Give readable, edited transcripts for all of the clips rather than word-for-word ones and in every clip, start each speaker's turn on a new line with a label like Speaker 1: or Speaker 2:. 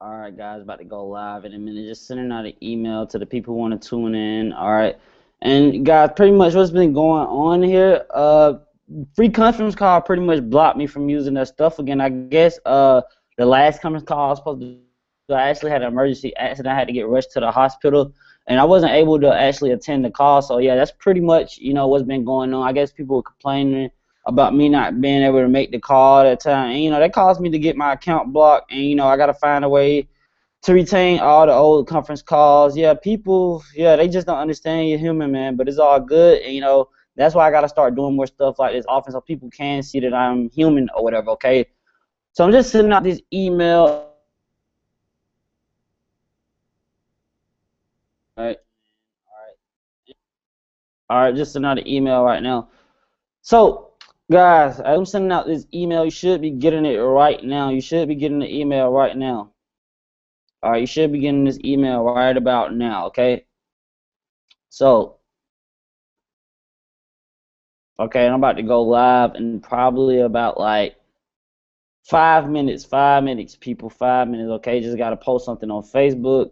Speaker 1: All right, guys, about to go live in a minute. Just sending out an email to the people who want to tune in. All right, and guys, pretty much what's been going on here. Free conference call pretty much blocked me from using that stuff again. I guess the last conference call I was supposed to do, I actually had an emergency accident. I had to get rushed to the hospital, and I wasn't able to actually attend the call. So yeah, that's pretty much what's been going on. I guess people were complaining about me not being able to make the call at that time. And that caused me to get my account blocked. And I got to find a way to retain all the old conference calls. Yeah, people, yeah, they just don't understand you're human, man. But it's all good. And that's why I got to start doing more stuff like this often so people can see that I'm human or whatever. Okay. So I'm just sending out this email. All right. All right. Just sending out an email right now. So, guys, I'm sending out this email. You should be getting it right now. You should be getting the email right now. All right, you should be getting this email right about now, okay? So, okay, I'm about to go live in probably about like 5 minutes, people, 5 minutes, okay? Just got to post something on Facebook.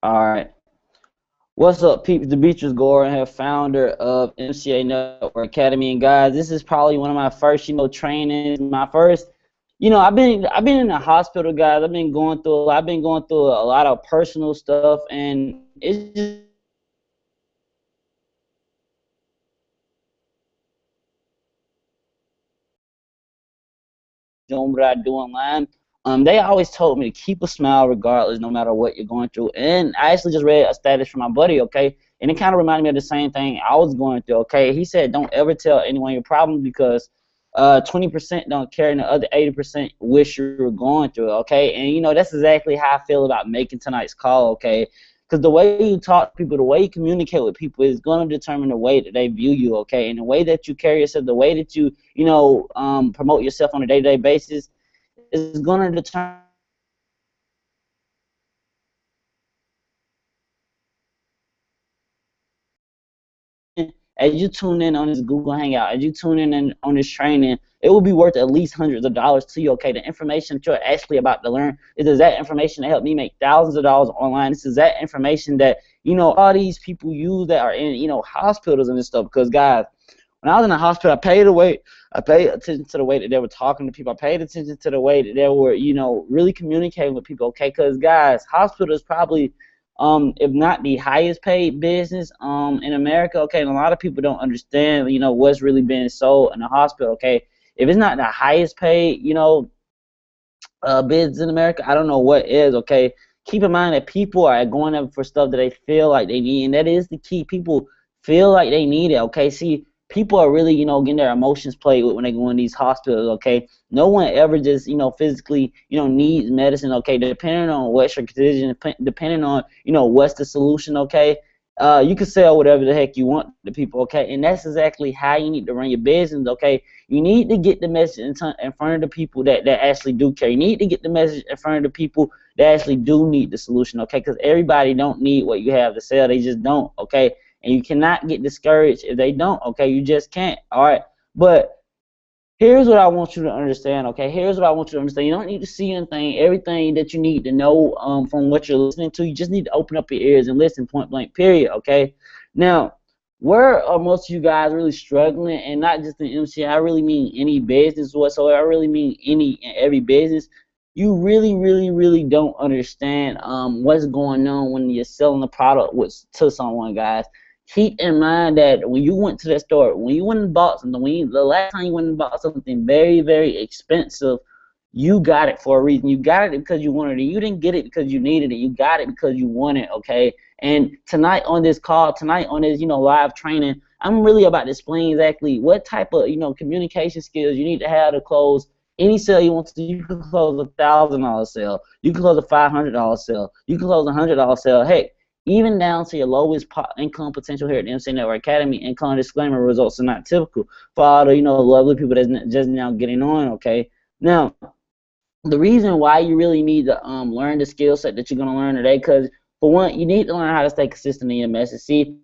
Speaker 1: All right. What's up, people? Demetrius Gordon here, founder of MCA Network Academy. And guys, this is probably one of my first, trainings. My first, I've been in the hospital, guys. I've been going through a lot of personal stuff, and it's just doing what I do online. They always told me to keep a smile regardless, no matter what you're going through. And I actually just read a status from my buddy, okay, and it kind of reminded me of the same thing I was going through, okay. He said, don't ever tell anyone your problems because 20% don't care and the other 80% wish you were going through it, okay. And that's exactly how I feel about making tonight's call, okay. Because the way you talk to people, the way you communicate with people is going to determine the way that they view you, okay? And the way that you carry yourself, the way that you, promote yourself on a day-to-day basis is going to determine as you tune in on this Google Hangout, as you tune in on this training, it will be worth at least hundreds of dollars to you, okay? The information that you're actually about to learn is that information that helped me make thousands of dollars online. This is that information that, all these people use that are in, hospitals and this stuff. Because, guys, when I was in the hospital, I paid attention to the way that they were talking to people. I paid attention to the way that they were, really communicating with people, okay? Because, guys, hospitals probably if not the highest paid business in America, okay, and a lot of people don't understand, what's really being sold in the hospital, okay. If it's not the highest paid, business in America, I don't know what is, okay. Keep in mind that people are going up for stuff that they feel like they need, and that is the key. People feel like they need it, okay. See, people are really, getting their emotions played with when they go in these hospitals, okay. No one ever just, physically, needs medicine, okay. Depending on what's your condition, depending on, what's the solution, okay. You can sell whatever the heck you want to people, okay. And that's exactly how you need to run your business, okay. You need to get the message in front of the people that actually do care. You need to get the message in front of the people that actually do need the solution, okay. Because everybody don't need what you have to sell. They just don't, okay. And you cannot get discouraged if they don't, okay. You just can't, all right. But here's what I want you to understand, okay? Here's what I want you to understand. You don't need to see anything, everything that you need to know from what you're listening to. You just need to open up your ears and listen, point blank, period, okay? Now, where are most of you guys really struggling, and not just in MCI, I really mean any business whatsoever. I really mean any and every business. You really, really, really don't understand what's going on when you're selling a product to someone, guys. Keep in mind that when you went to the store, when you went and bought something, the last time you went and bought something very, very expensive, you got it for a reason. You got it because you wanted it. You didn't get it because you needed it. You got it because you wanted it, okay? And tonight on this call, tonight on this, live training, I'm really about to explain exactly what type of, communication skills you need to have to close any sale you want to. You can close $1,000 sale. You can close a $500 sale. You can close a $100 sale. Heck, even down to your lowest income potential here at the MC Network Academy. Income disclaimer: results are not typical for all the lovely people that's just now getting on. Okay, now the reason why you really need to learn the skill set that you're gonna learn today, because for one, you need to learn how to stay consistent in your message. See,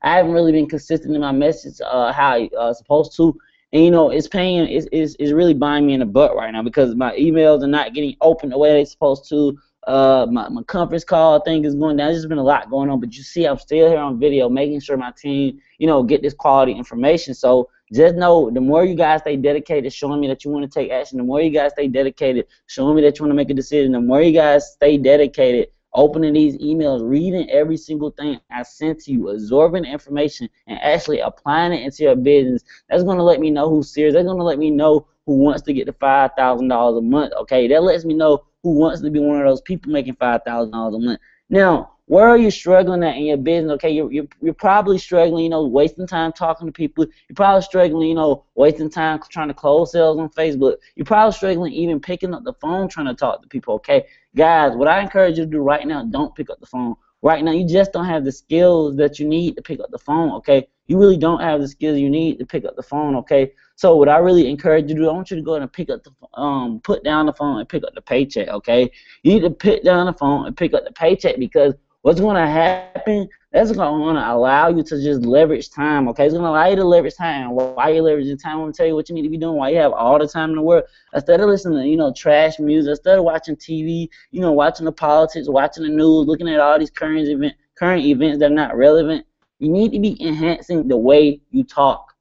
Speaker 1: I haven't really been consistent in my message how I supposed to, and it's paying, it's really buying me in the butt right now because my emails are not getting open the way they're supposed to. My conference call thing is going down. There's just been a lot going on, but you see, I'm still here on video, making sure my team, get this quality information. So just know, the more you guys stay dedicated, showing me that you want to take action, the more you guys stay dedicated, showing me that you want to make a decision, the more you guys stay dedicated, opening these emails, reading every single thing I sent to you, absorbing information, and actually applying it into your business, that's going to let me know who's serious. That's going to let me know who wants to get to $5,000 a month, okay? That lets me know who wants to be one of those people making $5,000 a month. Now, where are you struggling at in your business? Okay, you're probably struggling, wasting time talking to people. You're probably struggling, wasting time trying to close sales on Facebook. You're probably struggling even picking up the phone trying to talk to people, okay? Guys, what I encourage you to do right now, don't pick up the phone. Right now, you just don't have the skills that you need to pick up the phone, okay? You really don't have the skills you need to pick up the phone, okay? So what I really encourage you to do, I want you to go ahead and pick up the put down the phone and pick up the paycheck, okay? You need to put down the phone and pick up the paycheck, because what's going to happen, that's going to allow you to just leverage time, okay? It's going to allow you to leverage time. Why you leveraging time? I'm going to tell you what you need to be doing while you have all the time in the world. Instead of listening to, trash music, instead of watching TV, watching the politics, watching the news, looking at all these current events that are not relevant, you need to be enhancing the way you talk.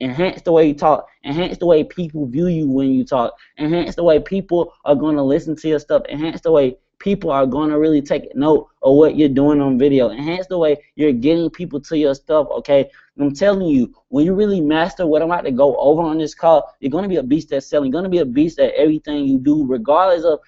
Speaker 1: Enhance the way you talk. Enhance the way people view you when you talk. Enhance the way people are going to listen to your stuff. Enhance the way people are going to really take note of what you're doing on video. Enhance the way you're getting people to your stuff, okay? I'm telling you, when you really master what I'm about to go over on this call, you're going to be a beast at selling. You're going to be a beast at everything you do, regardless of,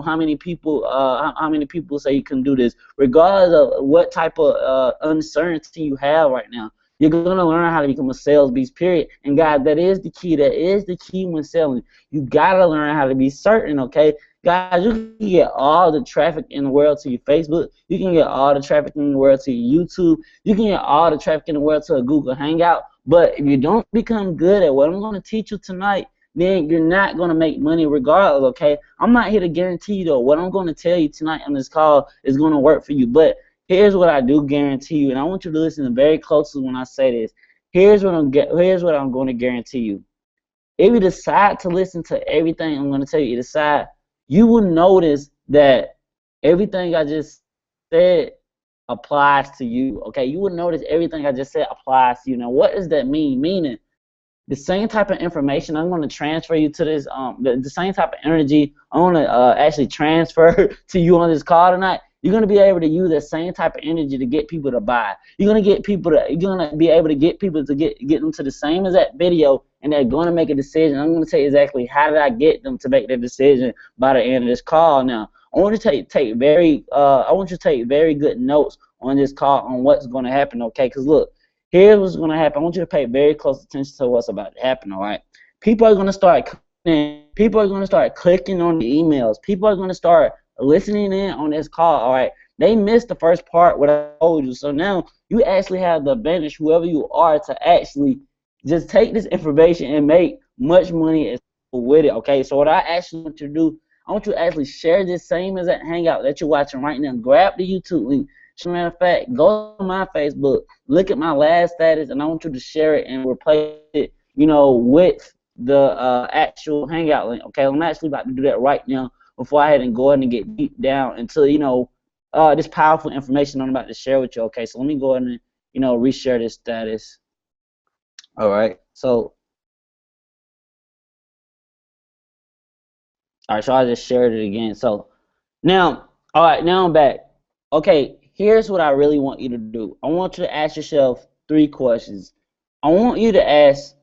Speaker 1: how many people say you can do this, regardless of what type of uncertainty you have right now. You're going to learn how to become a sales beast, period. And guys, that is the key. That is the key when selling. You got to learn how to be certain, okay? Guys, you can get all the traffic in the world to your Facebook. You can get all the traffic in the world to your YouTube. You can get all the traffic in the world to a Google Hangout. But if you don't become good at what I'm going to teach you tonight, then you're not going to make money regardless, okay? I'm not here to guarantee you, though. What I'm going to tell you tonight on this call is going to work for you. But here's what I do guarantee you, and I want you to listen very closely when I say this. Here's what I'm going to guarantee you. If you decide to listen to everything I'm going to tell you, you will notice that everything I just said applies to you, okay? You will notice everything I just said applies to you. Now, what does that mean? Meaning, the same type of information I'm going to transfer you to this, the same type of energy I want to actually transfer to you on this call tonight. You're going to be able to use that same type of energy to get people to buy. You're going to be able to get people to get them to the same exact video, and they're going to make a decision. I'm going to tell you exactly how did I get them to make their decision by the end of this call. Now, I want you to take very good notes on this call on what's going to happen, okay? Because look, here's what's going to happen. I want you to pay very close attention to what's about to happen, all right? People are going to start clicking on the emails. People are going to start listening in on this call, all right? They missed the first part what I told you. So now you actually have the advantage, whoever you are, to actually just take this information and make much money with it, okay? So what I actually want you to do, I want you to actually share this same exact hangout that you're watching right now. Grab the YouTube link. As a matter of fact, go to my Facebook, look at my last status, and I want you to share it and replace it, with the actual hangout link, okay? I'm actually about to do that right now before I go ahead and get deep down into, this powerful information I'm about to share with you, okay? So let me go ahead and, reshare this status. All right, so I just shared it again. So now, all right, now I'm back. Okay, here's what I really want you to do. I want you to ask yourself 3 questions. I want you to ask,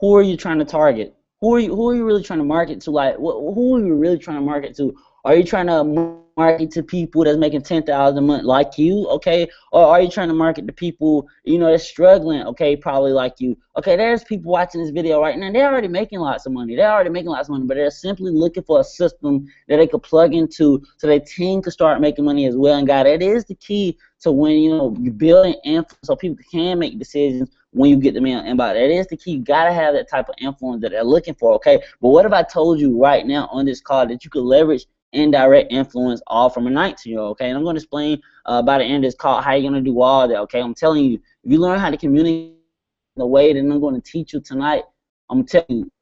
Speaker 1: who are you trying to target? Who are you really trying to market to? Like, who are you really trying to market to? Are you trying to market to people that's making 10,000 a month like you, okay? Or are you trying to market to people, you know, that's struggling, okay, probably like you? Okay, there's people watching this video right now. They're already making lots of money. They're already making lots of money, but they're simply looking for a system that they could plug into so their team could start making money as well. And God, that is the key to when, you know, you build an influence so people can make decisions when you get them in inbox. That is the key. You gotta have that type of influence that they're looking for, okay? But what if I told you right now on this call that you could leverage indirect influence all from a 19-year-old, okay? And I'm going to explain by the end of this call how you're going to do all that, okay? I'm telling you, if you learn how to communicate the way that I'm going to teach you tonight, I'm telling you,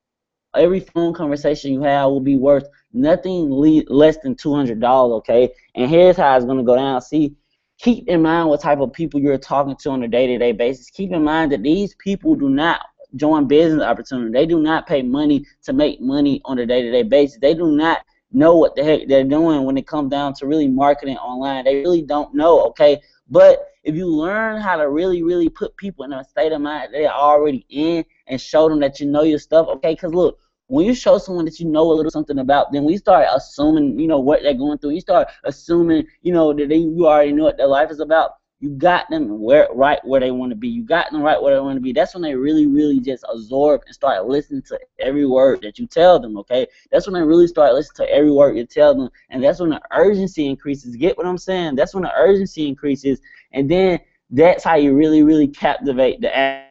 Speaker 1: every phone conversation you have will be worth nothing less than $200, okay? And here's how it's going to go down. See, keep in mind what type of people you're talking to on a day-to-day basis. Keep in mind that these people do not join business opportunity. They do not pay money to make money on a day-to-day basis. They do not know what the heck they're doing when it comes down to really marketing online. They really don't know, okay? But if you learn how to really, really put people in a state of mind they're already in and show them that you know your stuff, okay? Because look, when you show someone that you know a little something about them, we start assuming, you know, what they're going through. You start assuming, you know, that you already know what their life is about. You got them right where they want to be. You got them right where they want to be. That's when they really, really just absorb and start listening to every word that you tell them, okay? That's when they really start listening to every word you tell them, and that's when the urgency increases. Get what I'm saying? That's when the urgency increases, and then that's how you really, really captivate the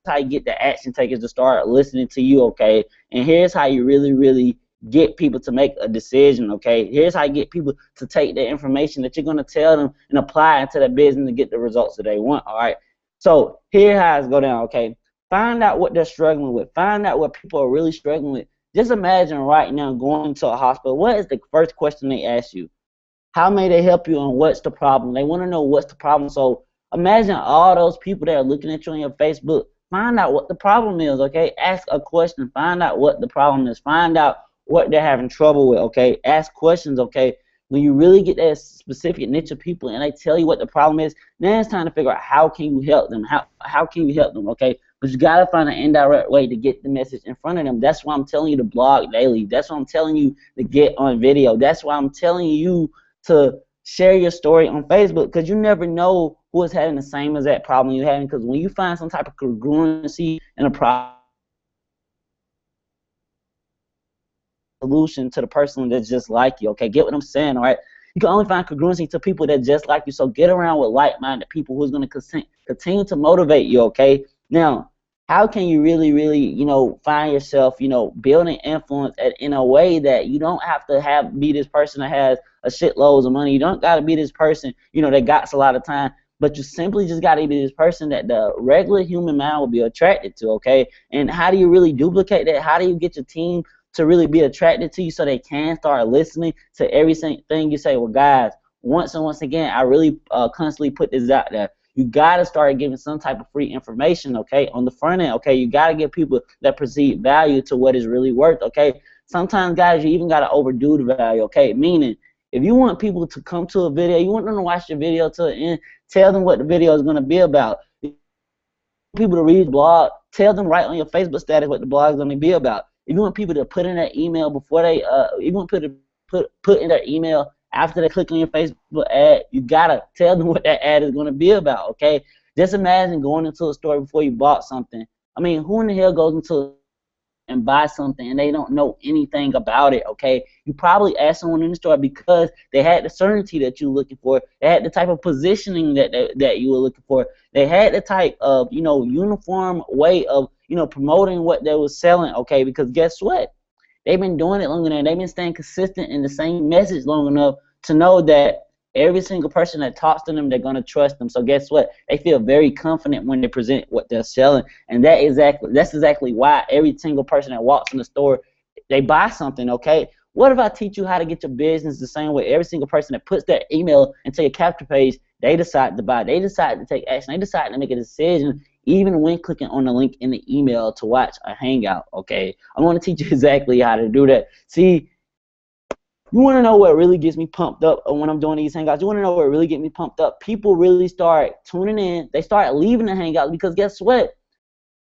Speaker 1: how you get the action takers to start listening to you, okay? And here's how you really, really get people to make a decision, okay? Here's how you get people to take the information that you're going to tell them and apply into their business to get the results that they want, all right? So here's how it's go down, okay? Find out what they're struggling with. Find out what people are really struggling with. Just imagine right now going to a hospital. What is the first question they ask you? How may they help you and what's the problem? They want to know what's the problem. So imagine all those people that are looking at you on your Facebook. Find out what the problem is, okay? Ask a question. Find out what the problem is. Find out what they're having trouble with, okay? Ask questions, okay? When you really get that specific niche of people and they tell you what the problem is, then it's time to figure out how can you help them. How can you help them, okay? But you got to find an indirect way to get the message in front of them. That's why I'm telling you to blog daily. That's why I'm telling you to get on video. That's why I'm telling you to share your story on Facebook, because you never know who is having the same exact problem you're having. Because when you find some type of congruency in a problem, solution to the person that's just like you, okay? Get what I'm saying, all right? You can only find congruency to people that just like you, so get around with like-minded people who's going to continue to motivate you, okay? Now, how can you really, really, you know, find yourself, you know, building influence in a way that you don't have to be this person that has a shitloads of money. You don't got to be this person, you know, that got a lot of time, but you simply just got to be this person that the regular human mind will be attracted to, okay? And how do you really duplicate that? How do you get your team to really be attracted to you so they can start listening to everything you say? Well, guys, once and once again, I really constantly put this out there. You got to start giving some type of free information, okay, on the front end, okay? You got to give people that perceive value to what is really worth, okay? Sometimes, guys, you even got to overdo the value, okay? Meaning, if you want people to come to a video, you want them to watch the video to the end, tell them what the video is going to be about. People to read the blog, tell them right on your Facebook status what the blog is going to be about. If you want people to put in their email before they, you want people to put in their email after they click on your Facebook ad, you gotta tell them what that ad is gonna be about, okay? Just imagine going into a store before you bought something. I mean, who in the hell goes into and buy something and they don't know anything about it, okay? You probably asked someone in the store because they had the certainty that you were looking for. They had the type of positioning that you were looking for. They had the type of, you know, uniform way of, you know, promoting what they were selling, okay? Because guess what? They've been doing it long enough. They've been staying consistent in the same message long enough to know that every single person that talks to them, they're going to trust them. So guess what? They feel very confident when they present what they're selling. And that's exactly why every single person that walks in the store, they buy something, okay? What if I teach you how to get your business the same way? Every single person that puts their email into your capture page, they decide to buy. They decide to take action. They decide to make a decision even when clicking on the link in the email to watch a hangout, okay? I want to teach you exactly how to do that. See, you want to know what really gets me pumped up when I'm doing these hangouts? You want to know what really gets me pumped up? People really start tuning in. They start leaving the hangouts because guess what?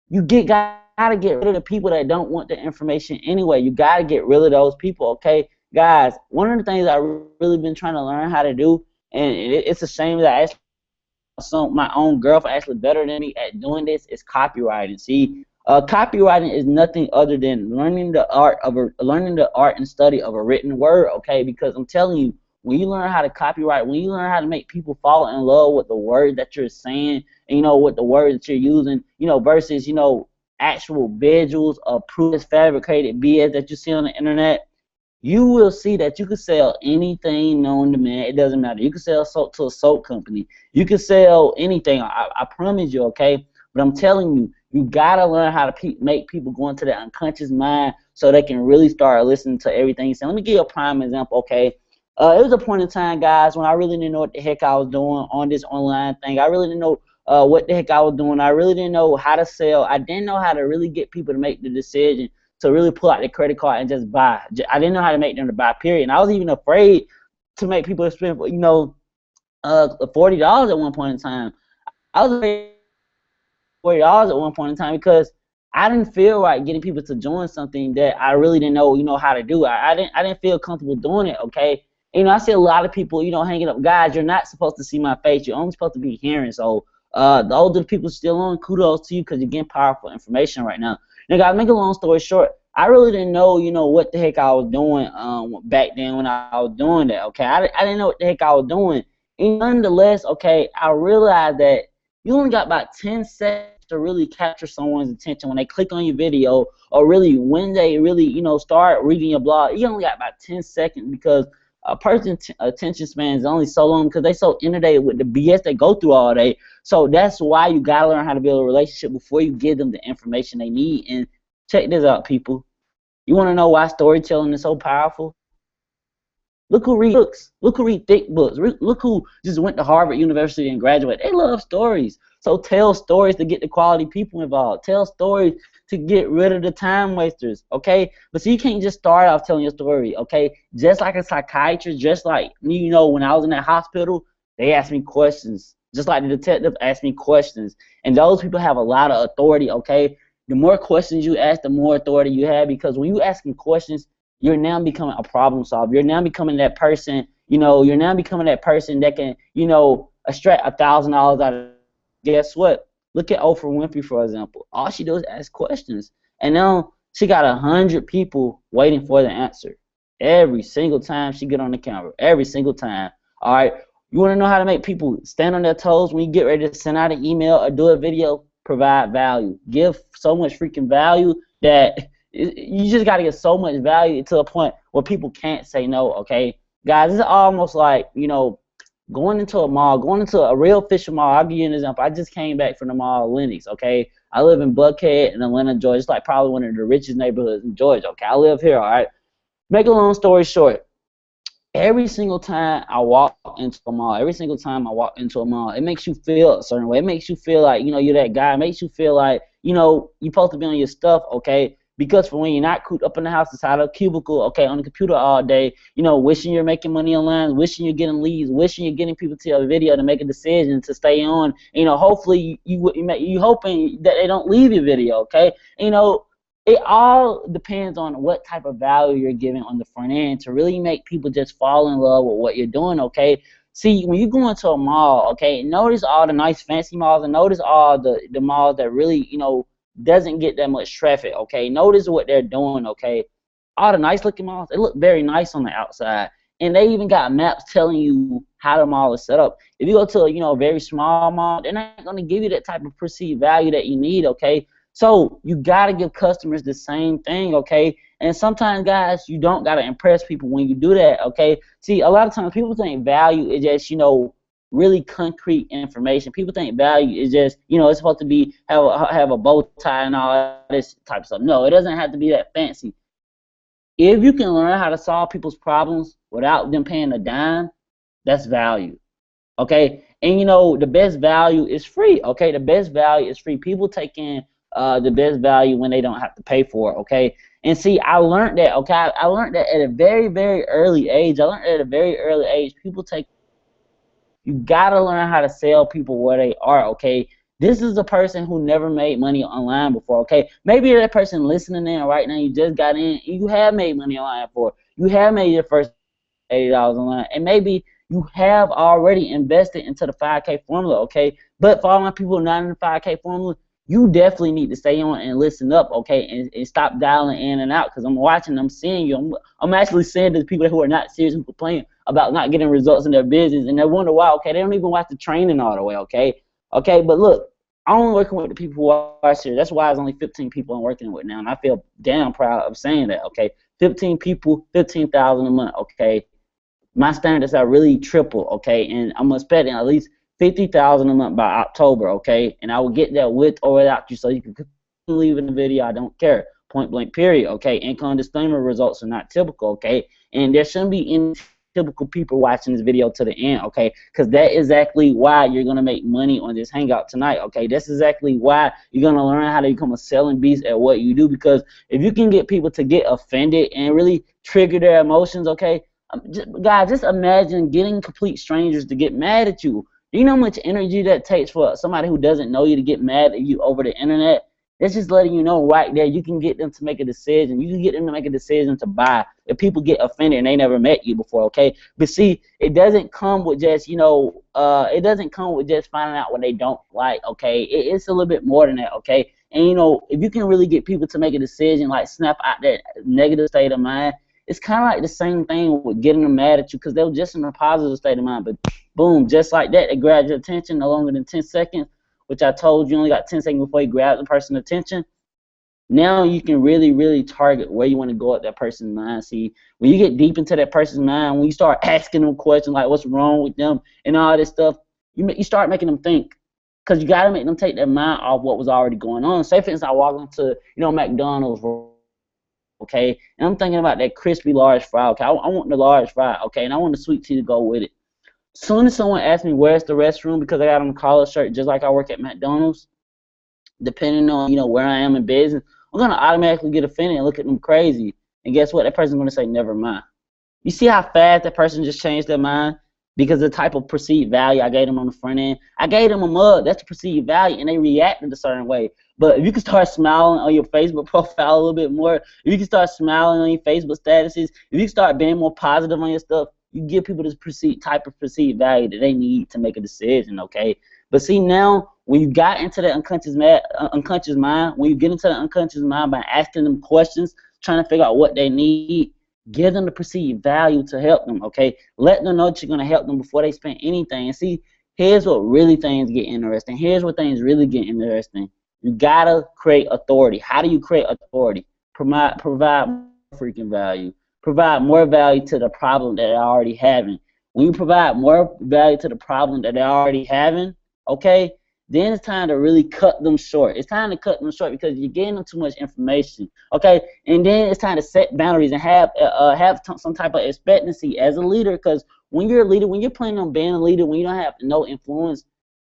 Speaker 1: You got to get rid of the people that don't want the information anyway. You got to get rid of those people, okay? guys, one of the things I've really been trying to learn how to do, and it's a shame that I actually my own girlfriend actually better than me at doing this, is copywriting. See, copywriting is nothing other than learning the art and study of a written word. Okay, because I'm telling you, when you learn how to copyright, when you learn how to make people fall in love with the word that you're saying, and with the word that you're using, versus actual visuals of proof fabricated BS that you see on the internet, you will see that you can sell anything known to man. It doesn't matter. You can sell soap to a soap company. You can sell anything. I promise you, okay? But I'm telling you, you got to learn how to make people go into their unconscious mind so they can really start listening to everything you say. Let me give you a prime example, okay? It was a point in time, guys, when I really didn't know what the heck I was doing on this online thing. I really didn't know what the heck I was doing. I really didn't know how to sell. I didn't know how to really get people to make the decision to really pull out their credit card and just buy. I didn't know how to make them to buy, period. And I was even afraid to make people spend, $40 at one point in time. I was afraid $40 at one point in time because I didn't feel right getting people to join something that I really didn't know, how to do. I didn't feel comfortable doing it, okay? I see a lot of people, hanging up. Guys, you're not supposed to see my face. You're only supposed to be hearing. So the older people still on, kudos to you because you're getting powerful information right now. Now, guys, make a long story short, I really didn't know, what the heck I was doing back then when I was doing that, okay? I didn't know what the heck I was doing. And nonetheless, okay, I realized that you only got about 10 seconds to really capture someone's attention when they click on your video, or really when they really, start reading your blog. You only got about 10 seconds because a person's attention span is only so long because they so inundated with the BS they go through all day. So that's why you got to learn how to build a relationship before you give them the information they need. And check this out, people. You want to know why storytelling is so powerful? Look who reads books. Look who read thick books. Look who just went to Harvard University and graduated. They love stories. So tell stories to get the quality people involved. Tell stories to get rid of the time wasters, okay? But so you can't just start off telling your story, okay? Just like a psychiatrist, just like, when I was in that hospital, they asked me questions. Just like the detective asked me questions. And those people have a lot of authority, okay? The more questions you ask, the more authority you have, because when you asking questions, you're now becoming a problem solver. You're now becoming that person, you're now becoming that person that can, extract $1,000 out of. Guess what? Look at Oprah Winfrey, for example. All she does is ask questions. And now she got 100 people waiting for the answer. Every single time she get on the camera. Every single time. All right? You want to know how to make people stand on their toes when you get ready to send out an email or do a video? Provide value. Give so much freaking value that you just got to get so much value to a point where people can't say no, okay? Guys, it's almost like, going into a mall, going into a real official mall. I'll give you an example. I just came back from the mall of Lenox, okay? I live in Buckhead in Atlanta, Georgia. It's like probably one of the richest neighborhoods in Georgia, okay? I live here, all right? Make a long story short, every single time I walk into a mall, it makes you feel a certain way. It makes you feel like, you're that guy. It makes you feel like, you're supposed to be on your stuff, okay? Because for when you're not cooped up in the house inside a cubicle, okay, on the computer all day, wishing you're making money online, wishing you're getting leads, wishing you're getting people to your video to make a decision to stay on. Hopefully you hoping that they don't leave your video, okay? It all depends on what type of value you're giving on the front end to really make people just fall in love with what you're doing, okay? See, when you go into a mall, okay, notice all the nice fancy malls and notice all the malls that really, doesn't get that much traffic, okay? Notice what they're doing, okay? All the nice looking malls, they look very nice on the outside. And they even got maps telling you how the mall is set up. If you go to a, a very small mall, they're not going to give you that type of perceived value that you need, okay? So you got to give customers the same thing, okay? And sometimes, guys, you don't got to impress people when you do that, okay? See, a lot of times people think value is just, really concrete information. People think value is just, it's supposed to be have a bow tie and all this type of stuff. No, it doesn't have to be that fancy. If you can learn how to solve people's problems without them paying a dime, that's value, okay? And the best value is free, okay? The best value is free. People take in the best value when they don't have to pay for it, okay? And see, I learned that, okay? I learned that at a very, very early age. People take. You gotta learn how to sell people where they are, okay? This is a person who never made money online before, okay? Maybe you're that person listening in right now, you just got in, and you have made money online before. you have made your first $80 online, and maybe you have already invested into the 5K formula, okay? But for all my people not in the 5K formula, you definitely need to stay on and listen up, okay? And stop dialing in and out, because I'm watching, I'm seeing you. I'm actually seeing the people who are not serious, who complain about not getting results in their business, and they wonder why, okay? They don't even watch the training all the way, okay? Okay, but look, I'm only working with the people who are serious. That's why there's only 15 people I'm working with now, and I feel damn proud of saying that, okay? 15 people, 15,000 a month, okay? My standards are really triple, okay? And I'm expecting at least 50,000 a month by October, okay? And I will get that with or without you, so you can leave in the video. I don't care. Point blank, period, okay? Income disclaimer, results are not typical, okay? And there shouldn't be any typical people watching this video to the end, okay? Because that's exactly why you're going to make money on this hangout tonight, okay? That's exactly why you're going to learn how to become a selling beast at what you do, because if you can get people to get offended and really trigger their emotions, okay? Guys, just imagine getting complete strangers to get mad at you. Do you know how much energy that takes for somebody who doesn't know you to get mad at you over the internet? That's just letting you know right there. You can get them to make a decision. You can get them to make a decision to buy. If people get offended and they never met you before, okay? But see, it doesn't come with just, it doesn't come with just finding out what they don't like, okay? It's a little bit more than that, okay? And, if you can really get people to make a decision, like snap out that negative state of mind, it's kind of like the same thing with getting them mad at you, because they were just in a positive state of mind. But boom, just like that, they grabbed your attention no longer than 10 seconds, which I told you only got 10 seconds before you grab the person's attention. Now you can really, really target where you want to go at that person's mind. See, when you get deep into that person's mind, when you start asking them questions like what's wrong with them and all this stuff, you start making them think. Because you got to make them take their mind off what was already going on. Say, for instance, I walk into, McDonald's, okay, and I'm thinking about that crispy large fry, okay, I want the large fry, okay, and I want the sweet tea to go with it. Soon as someone asks me where's the restroom, because I got on a collar shirt just like I work at McDonald's, depending on, where I am in business, I'm going to automatically get offended and look at them crazy. And guess what? That person's going to say, never mind. You see how fast that person just changed their mind? Because the type of perceived value I gave them on the front end. I gave them a mug. That's the perceived value, and they reacted a certain way. But if you can start smiling on your Facebook profile a little bit more, if you can start smiling on your Facebook statuses, if you can start being more positive on your stuff, you give people this type of perceived value that they need to make a decision, okay? But see, now, when you got into the unconscious mind, when you get into the unconscious mind by asking them questions, trying to figure out what they need, give them the perceived value to help them, okay? Let them know that you're going to help them before they spend anything. And see, here's what really things get interesting. Here's what things really get interesting. You got to create authority. How do you create authority? Provide more freaking value. Provide more value to the problem that they're already having. When you provide more value to the problem that they're already having, okay, then it's time to really cut them short. It's time to cut them short because you're giving them too much information, okay? And then it's time to set boundaries and have some type of expectancy as a leader, because when you're a leader, when you're planning on being a leader, when you don't have no influence,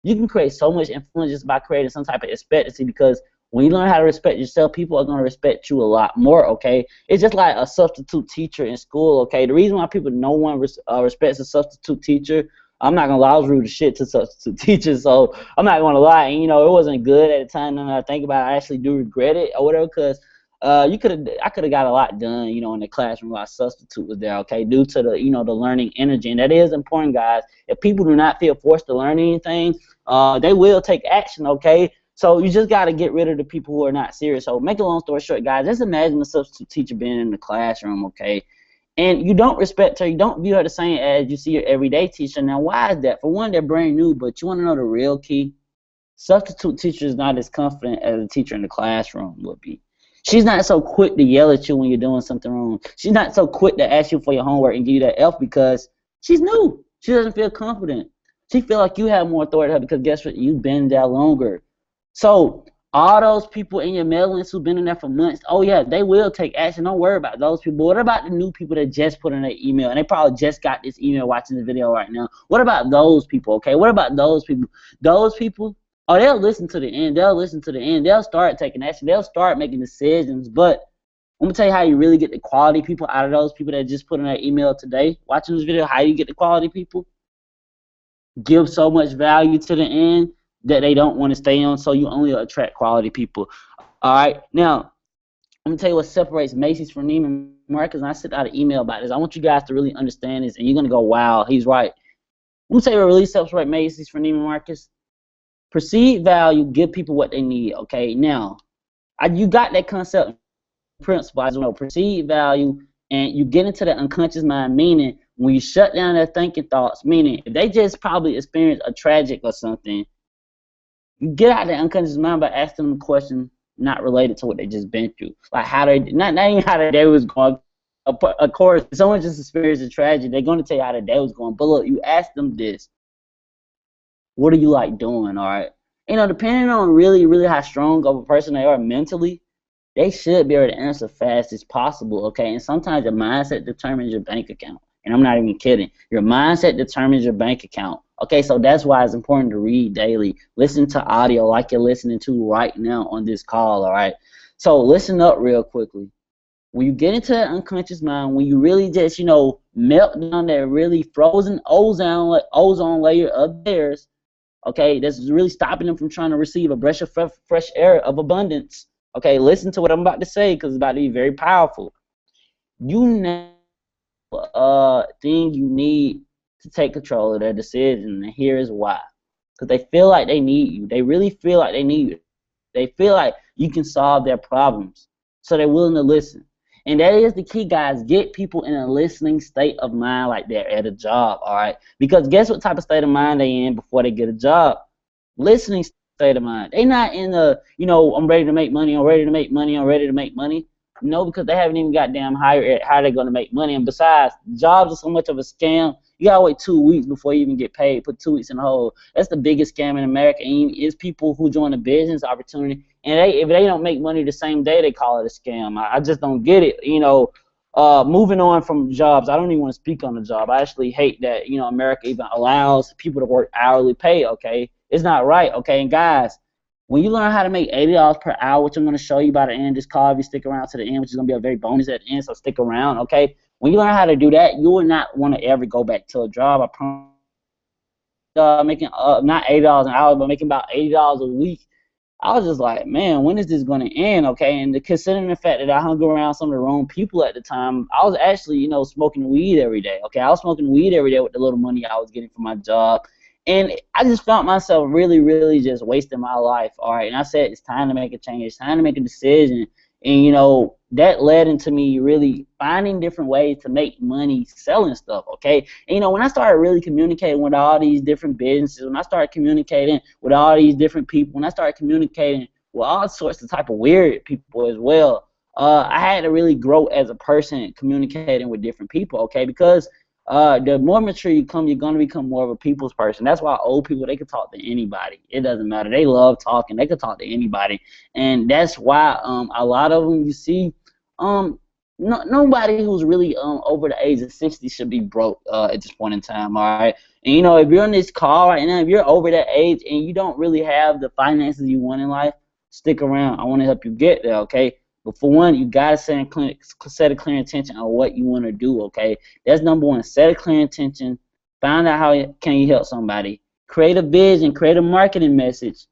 Speaker 1: you can create so much influence just by creating some type of expectancy, because when you learn how to respect yourself, people are going to respect you a lot more, okay? It's just like a substitute teacher in school, okay? The reason why no one respects a substitute teacher, I'm not going to lie, I was rude as shit to substitute teachers, so I'm not going to lie. And, it wasn't good at the time. Now I think about it, I actually do regret it or whatever, because I could have got a lot done, in the classroom while substitute was there, okay, due to the, the learning energy. And that is important, guys. If people do not feel forced to learn anything, they will take action, okay? So you just got to get rid of the people who are not serious. So make a long story short, guys, just imagine a substitute teacher being in the classroom, okay? And you don't respect her. You don't view her the same as you see your everyday teacher. Now, why is that? For one, they're brand new, but you want to know the real key? Substitute teacher is not as confident as a teacher in the classroom would be. She's not so quick to yell at you when you're doing something wrong. She's not so quick to ask you for your homework and give you that F because she's new. She doesn't feel confident. She feels like you have more authority than her because guess what? You've been there longer. So all those people in your mailing list who've been in there for months, oh yeah, they will take action. Don't worry about those people. What about the new people that just put in their email and they probably just got this email watching the video right now? What about those people, okay? What about those people? Those people, oh, they'll listen to the end. They'll listen to the end. They'll start taking action. They'll start making decisions. But I'm going to tell you how you really get the quality people out of those people that just put in their email today watching this video. How you get the quality people? Give so much value to the end that they don't want to stay on, so you only attract quality people. All right, now I'm gonna tell you what separates Macy's from Neiman Marcus, and I sent out an email about this. I want you guys to really understand this, and you're gonna go, "Wow, he's right." I'm gonna tell you what really separates Macy's from Neiman Marcus. Perceived value, give people what they need. Okay, now you got that concept principle. I don't know, perceived value, and you get into the unconscious mind, meaning when you shut down their thinking thoughts, meaning if they just probably experienced a tragic or something, you get out of the unconscious mind by asking them a question not related to what they just been through. Like how they, not even how their day was going. Of course, if someone just experienced a tragedy, they're going to tell you how their day was going. But look, you ask them this: what do you like doing? All right, depending on really, really how strong of a person they are mentally, they should be able to answer fast as possible. Okay, and sometimes your mindset determines your bank account. And I'm not even kidding. Your mindset determines your bank account. Okay, so that's why it's important to read daily. Listen to audio like you're listening to right now on this call, all right? So listen up real quickly. When you get into that unconscious mind, when you really just, melt down that really frozen ozone layer of theirs, okay, that's really stopping them from trying to receive a breath of fresh air of abundance. Okay, listen to what I'm about to say because it's about to be very powerful. You know thing you need to take control of their decision, and here is why. Because they feel like they need you. They really feel like they need you. They feel like you can solve their problems. So they're willing to listen. And that is the key, guys. Get people in a listening state of mind like they're at a job, all right? Because guess what type of state of mind they in before they get a job? Listening state of mind. They not in the, I'm ready to make money, I'm ready to make money, I'm ready to make money. No, because they haven't even goddamn hired how they're going to make money. And besides, jobs are so much of a scam. You got to wait 2 weeks before you even get paid. Put 2 weeks in the hole. That's the biggest scam in America. And it's people who join a business opportunity. And if they don't make money the same day, they call it a scam. I just don't get it. Moving on from jobs, I don't even want to speak on the job. I actually hate that, America even allows people to work hourly pay, okay? It's not right, okay? And guys, when you learn how to make $80 per hour, which I'm going to show you by the end of this call, if you stick around to the end, which is going to be a very bonus at the end, so stick around, okay? When you learn how to do that, you will not want to ever go back to a job. I promise. Making not $80 an hour, but making about $80 a week. I was just like, man, when is this going to end, okay? And considering the fact that I hung around some of the wrong people at the time, I was actually, smoking weed every day, okay? I was smoking weed every day with the little money I was getting from my job. And I just found myself really, really just wasting my life, all right? And I said, it's time to make a change. It's time to make a decision. And, that led into me really finding different ways to make money selling stuff, okay? And, when I started really communicating with all these different businesses, when I started communicating with all these different people, when I started communicating with all sorts of type of weird people as well, I had to really grow as a person communicating with different people, okay? Because the more mature you come, you're going to become more of a people's person. That's why old people, they can talk to anybody. It doesn't matter. They love talking. They can talk to anybody. And that's why a lot of them, you see, nobody who's really over the age of 60 should be broke at this point in time, all right? And, if you're on this call right now, if you're over that age and you don't really have the finances you want in life, stick around. I want to help you get there, okay? But for one, you got to set a clear intention on what you want to do, okay? That's number one. Set a clear intention. Find out how can you help somebody. Create a vision. Create a marketing message.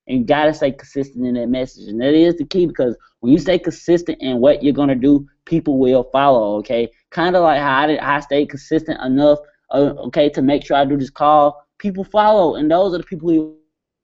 Speaker 1: And you got to stay consistent in that message. And that is the key, because when you stay consistent in what you're going to do, people will follow, okay? Kind of like how I stayed consistent enough, okay, to make sure I do this call. People follow, and those are the people who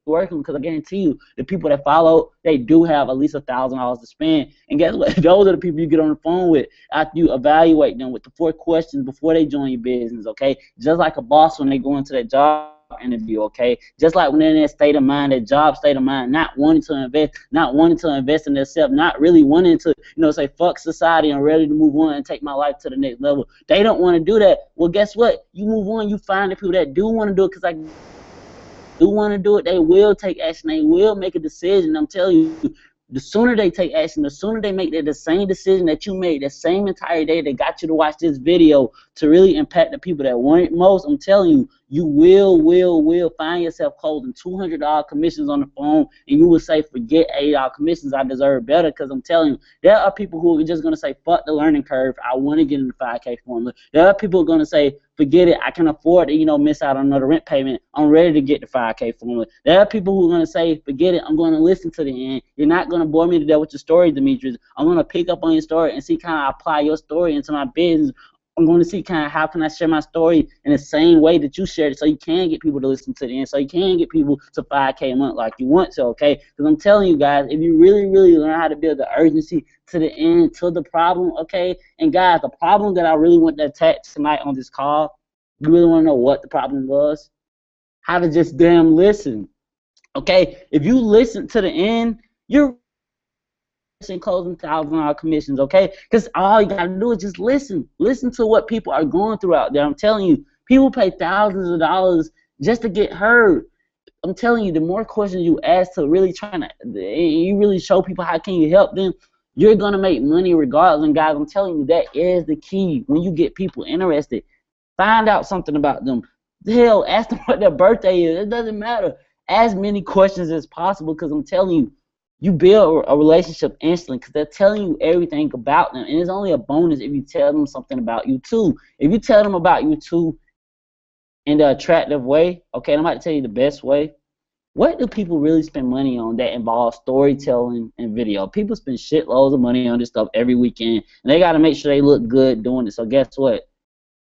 Speaker 1: working, because I guarantee you, the people that follow, they do have at least $1,000 to spend. And guess what? Those are the people you get on the phone with after you evaluate them with the 4 questions before they join your business, okay? Just like a boss when they go into that job interview, okay? Just like when they're in that state of mind, that job state of mind, not wanting to invest in themselves, not really wanting to, say fuck society and ready to move on and take my life to the next level. They don't want to do that. Well, guess what? You move on, you find the people that do want to do it, because do want to do it, they will take action. They will make a decision. I'm telling you, the sooner they take action, the sooner they make the same decision that you made, the same entire day that got you to watch this video to really impact the people that want it most, I'm telling you, you will find yourself closing $200 commissions on the phone, and you will say, forget $80 commissions, I deserve better. Because I'm telling you, there are people who are just going to say, fuck the learning curve, I want to get in the 5K formula. There are people who are going to say, forget it, I can afford to, miss out on another rent payment, I'm ready to get the 5K formula. There are people who are going to say, forget it, I'm going to listen to the end. You're not going to bore me to death with your story, Demetrius. I'm going to pick up on your story and see kind of apply your story into my business. I'm going to see kind of how can I share my story in the same way that you shared it, so you can get people to listen to the end, so you can get people to 5K a month like you want to, okay? Because I'm telling you guys, if you really, really learn how to build the urgency to the end, to the problem, okay? And guys, the problem that I really want to attack tonight on this call, you really want to know what the problem was? How to just damn listen, okay? If you listen to the end, you're closing $1,000 commissions, okay? Because all you gotta do is just listen to what people are going through out there. I'm telling you, people pay thousands of dollars just to get heard. I'm telling you, the more questions you ask to really you really show people how can you help them, you're gonna make money regardless. And guys, I'm telling you, that is the key. When you get people interested, find out something about them. Hell, ask them what their birthday is. It doesn't matter. Ask many questions as possible, because I'm telling you, you build a relationship instantly, because they're telling you everything about them. And it's only a bonus if you tell them something about you too. If you tell them about you too in the attractive way, okay, I'm about to tell you the best way. What do people really spend money on that involves storytelling and video? People spend shitloads of money on this stuff every weekend, and they got to make sure they look good doing it. So guess what?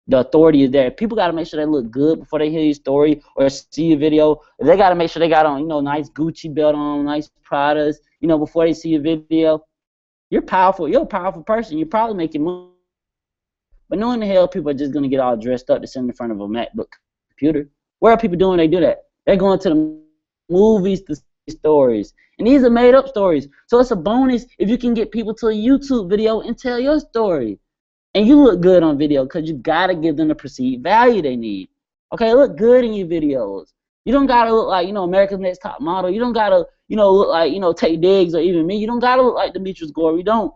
Speaker 1: The authority is there. People got to make sure they look good before they hear your story or see your video. They got to make sure they got on, nice Gucci belt on, nice Pradas, before they see your video. You're powerful. You're a powerful person. You're probably making money. But knowing the hell people are just going to get all dressed up to sit in front of a MacBook computer. Where are people doing they do that? They're going to the movies to see stories. And these are made up stories. So it's a bonus if you can get people to a YouTube video and tell your story. And you look good on video, because you got to give them the perceived value they need. Okay, look good in your videos. You don't got to look like, America's Next Top Model. You don't got to, look like, Taye Diggs or even me. You don't got to look like Demetrius Gore. You don't.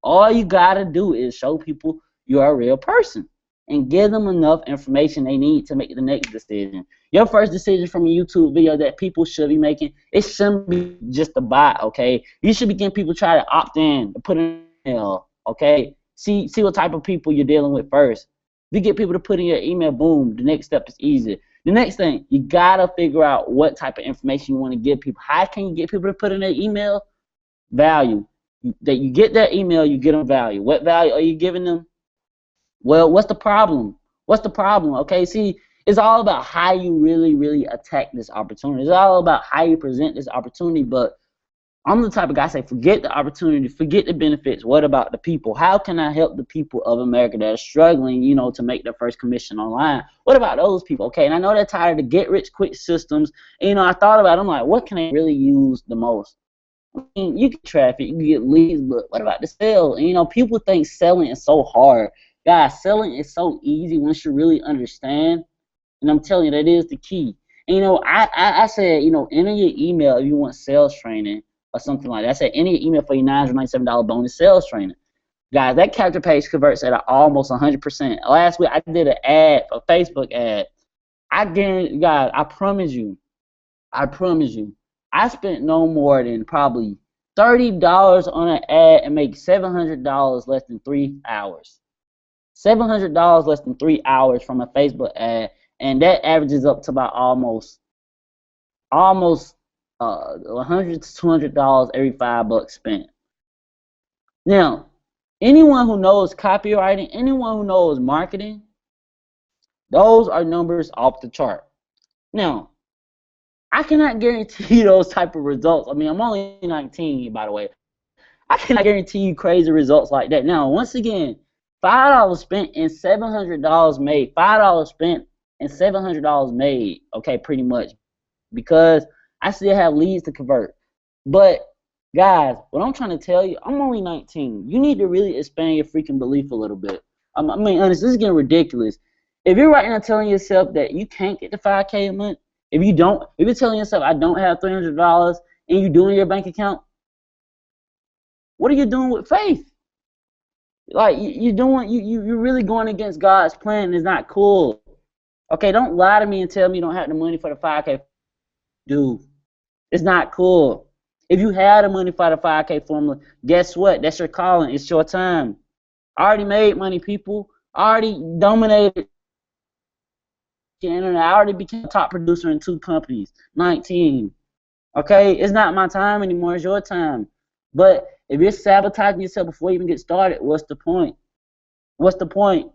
Speaker 1: All you got to do is show people you're a real person and give them enough information they need to make the next decision. Your first decision from a YouTube video that people should be making, it shouldn't be just a bot, okay? You should be getting people try to opt in, to put in an email, okay? See what type of people you're dealing with first. If you get people to put in your email, boom, the next step is easy. The next thing, you gotta figure out what type of information you want to give people. How can you get people to put in their email? Value. That you get their email, you get them value. What value are you giving them? Well, what's the problem? What's the problem? Okay, see, it's all about how you really, really attack this opportunity. It's all about how you present this opportunity, but I'm the type of guy say, forget the opportunity, forget the benefits. What about the people? How can I help the people of America that are struggling, to make their first commission online? What about those people? Okay, and I know they're tired of the get-rich-quick systems. And, I thought about it. I'm like, what can I really use the most? I mean, you get traffic, you can get leads, but what about the sale? And, people think selling is so hard. Guys, selling is so easy once you really understand. And I'm telling you, that is the key. And, I said, enter your email if you want sales training or something like that. I said, enter your email for your $997 bonus sales training. Guys, that capture page converts at almost 100%. Last week, I did an ad, a Facebook ad. I guarantee, guys, I promise you, I spent no more than probably $30 on an ad and make $700 less than 3 hours. $700 less than 3 hours from a Facebook ad, and that averages up to about almost $100 to $200 every $5 spent. Now, anyone who knows copywriting, anyone who knows marketing, those are numbers off the chart. Now, I cannot guarantee those type of results. I mean, I'm only 19, by the way. I cannot guarantee you crazy results like that. Now, once again, $5 spent and $700 made. $5 spent and $700 made. Okay, pretty much, because I still have leads to convert. But guys, what I'm trying to tell you, I'm only 19. You need to really expand your freaking belief a little bit. I mean, honestly, this is getting ridiculous. If you're right now telling yourself that you can't get the 5K a month, if you're telling yourself I don't have $300 and you do in your bank account, what are you doing with faith? Like you're really going against God's plan. It's not cool. Okay, don't lie to me and tell me you don't have the money for the 5K. Dude, it's not cool. If you have the money for the 5K formula, guess what? That's your calling. It's your time. I already made money, people. I already dominated the internet. I already became a top producer in 2 companies. 19. Okay? It's not my time anymore. It's your time. But if you're sabotaging yourself before you even get started, what's the point? What's the point?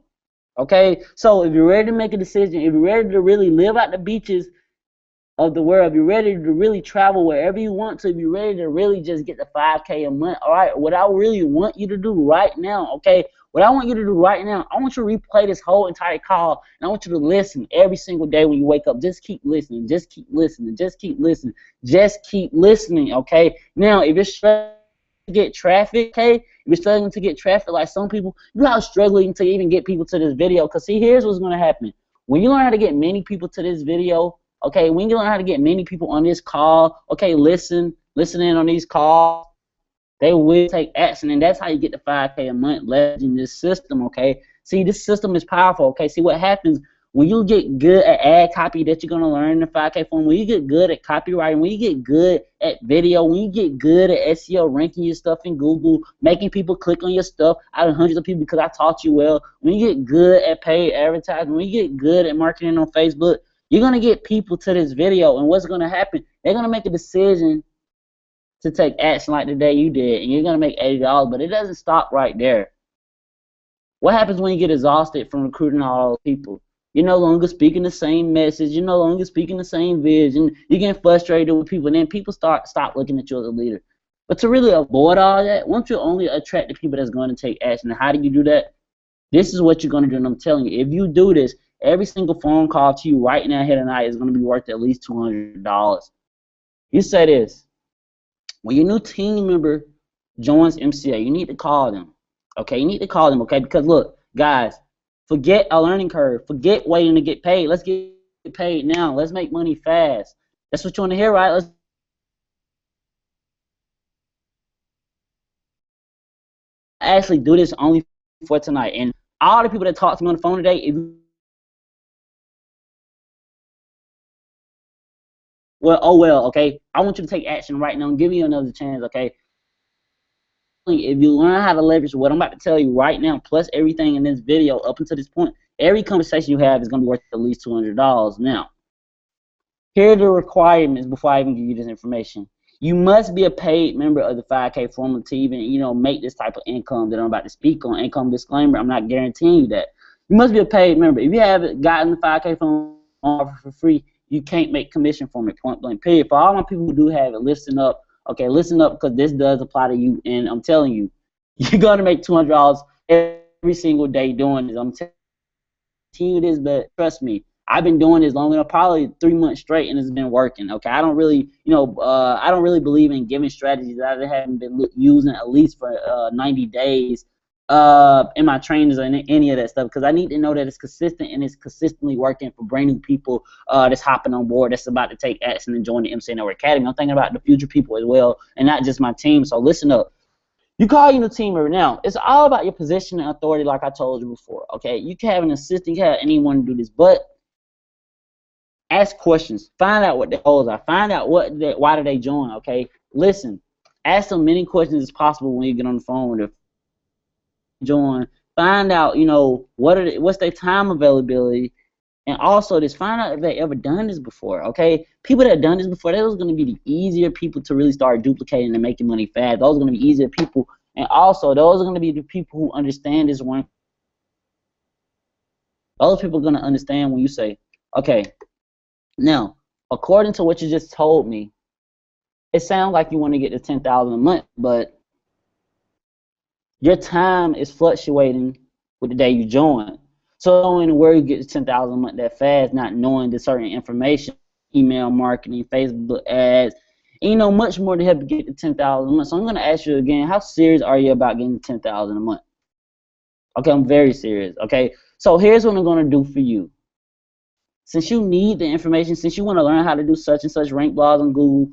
Speaker 1: Okay? So if you're ready to make a decision, if you're ready to really live out the beaches of the world, if you're ready to really travel wherever you want to, if you're ready to really just get the 5K a month, all right, what I really want you to do right now, okay, what I want you to do right now, I want you to replay this whole entire call, and I want you to listen every single day when you wake up. Just keep listening, just keep listening, just keep listening, just keep listening, okay? Now, if you're struggling to get traffic, okay, if you're struggling to get traffic like some people, you're not struggling to even get people to this video, because see, here's what's going to happen. When you learn how to get many people to this video, okay, when you learn how to get many people on this call, okay, listen in on these calls, they will take action, and that's how you get the 5K a month leveraging this system, okay? See, this system is powerful, okay? See, what happens when you get good at ad copy that you're going to learn in the 5K form, when you get good at copywriting, when you get good at video, when you get good at SEO, ranking your stuff in Google, making people click on your stuff out of hundreds of people because I taught you well, when you get good at paid advertising, when you get good at marketing on Facebook, you're going to get people to this video, and what's going to happen? They're going to make a decision to take action like the day you did, and you're going to make $80, but it doesn't stop right there. What happens when you get exhausted from recruiting all those people? You're no longer speaking the same message. You're no longer speaking the same vision. You're getting frustrated with people, and then people stop looking at you as a leader. But to really avoid all that, once you only attract the people that's going to take action, and how do you do that? This is what you're going to do, and I'm telling you, if you do this, every single phone call to you right now here tonight is going to be worth at least $200. You say this. When your new team member joins MCA, you need to call them. Okay, you need to call them, okay? Because look, guys, forget a learning curve. Forget waiting to get paid. Let's get paid now. Let's make money fast. That's what you want to hear, right? Let's actually do this only for tonight. And all the people that talked to me on the phone today, if you okay? I want you to take action right now and give me another chance, okay? If you learn how to leverage what I'm about to tell you right now, plus everything in this video up until this point, every conversation you have is going to be worth at least $200. Now, here are the requirements before I even give you this information. You must be a paid member of the 5K formula to even, make this type of income that I'm about to speak on. Income disclaimer, I'm not guaranteeing you that. You must be a paid member. If you haven't gotten the 5K formula offer for free, you can't make commission from it, point blank, period. For all my people who do have it, listen up. Okay, listen up, because this does apply to you, and I'm telling you, you're going to make $200 every single day doing this. I'm telling you this, but trust me, I've been doing this long enough, probably 3 months straight, and it's been working. Okay, I don't really, I don't really believe in giving strategies that I haven't been using at least for 90 days in my trainings or any of that stuff, because I need to know that it's consistent and it's consistently working for brand new people that's hopping on board, that's about to take action and join the MCA Network Academy. I'm thinking about the future people as well, and not just my team. So listen up. You call your new team member. Now, it's all about your position and authority, like I told you before. Okay, you can have an assistant, you can have anyone do this, but ask questions. Find out what their goals are. Find out why do they join. Okay, listen. Ask them many questions as possible when you get on the phone with them. Join. Find out, what's their time availability, and also just find out if they ever done this before. Okay, people that have done this before, those are going to be the easier people to really start duplicating and making money fast. Those are going to be easier people, and also those are going to be the people who understand this one. Those people are going to understand when you say, okay, now according to what you just told me, it sounds like you want to get to 10,000 a month, but your time is fluctuating with the day you join. So knowing where you get to 10,000 a month that fast, not knowing the certain information, email marketing, Facebook ads, and much more to help you get to 10,000 a month. So I'm going to ask you again, how serious are you about getting 10,000 a month? Okay, I'm very serious. Okay, so here's what I'm going to do for you. Since you need the information, since you want to learn how to do such and such rank blogs on Google,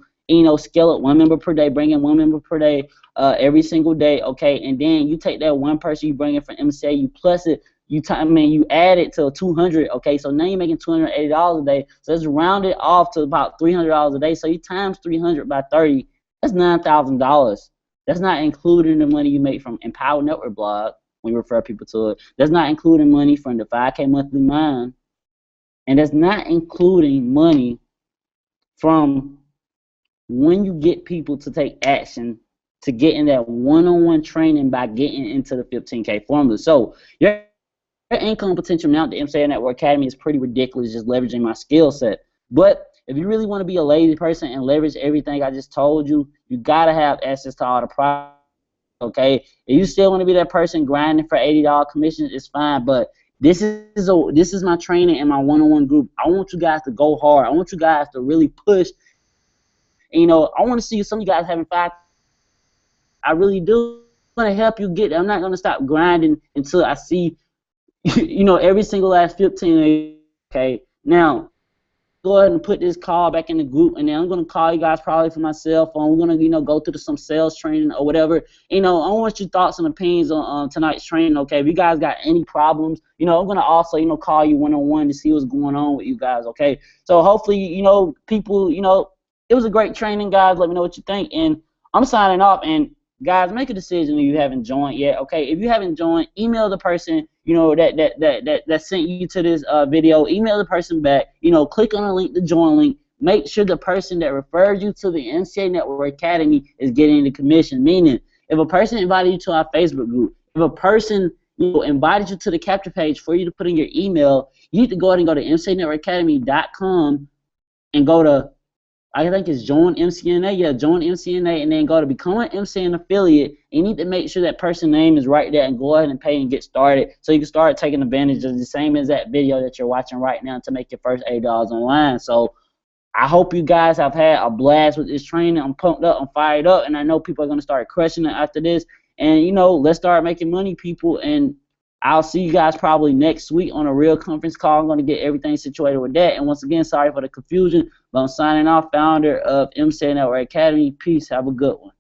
Speaker 1: scale up 1 member per day, bring in 1 member per day every single day, okay, and then you take that one person you bring in from MCA, you plus it, you add it to 200. Okay, so now you're making $280 a day. So let's round it off to about $300 a day. So you times 300 by 30. That's $9,000. That's not including the money you make from Empower Network Blog when you refer people to it. That's not including money from the 5K monthly mine, and that's not including money from when you get people to take action to get in that one-on-one training by getting into the 15K formula. So your income potential now at the MCA Network Academy is pretty ridiculous, just leveraging my skill set. But if you really want to be a lazy person and leverage everything I just told you, you got to have access to all the products, okay? If you still want to be that person grinding for $80 commissions, it's fine, but this is my training and my one-on-one group. I want you guys to go hard. I want you guys to really push. And, I want to see some of you guys having 5. I really do want to help you get there. I'm not going to stop grinding until I see, every single last 15. Okay, now go ahead and put this call back in the group, and then I'm going to call you guys probably from my cell phone. We're going to, go through some sales training or whatever. I want your thoughts and opinions on tonight's training, okay? If you guys got any problems, I'm going to also, call you one-on-one to see what's going on with you guys, okay? So hopefully, people, it was a great training, guys. Let me know what you think, and I'm signing off, and guys, make a decision if you haven't joined yet, okay? If you haven't joined, email the person, that sent you to this video. Email the person back. Click on the link, the join link. Make sure the person that refers you to the MCA Network Academy is getting the commission. Meaning, if a person invited you to our Facebook group, if a person invited you to the capture page for you to put in your email, you need to go ahead and go to mcanetworkacademy.com and go to, I think it's join MCNA. Yeah, join MCNA, and then go to become an MCN affiliate. You need to make sure that person name is right there and go ahead and pay and get started so you can start taking advantage of the same as that video that you're watching right now to make your first $8 online. So I hope you guys have had a blast with this training. I'm pumped up, I'm fired up, and I know people are going to start crushing it after this. And, let's start making money, people, and I'll see you guys probably next week on a real conference call. I'm going to get everything situated with that. And once again, sorry for the confusion, but I'm signing off, founder of MCA Network Academy. Peace. Have a good one.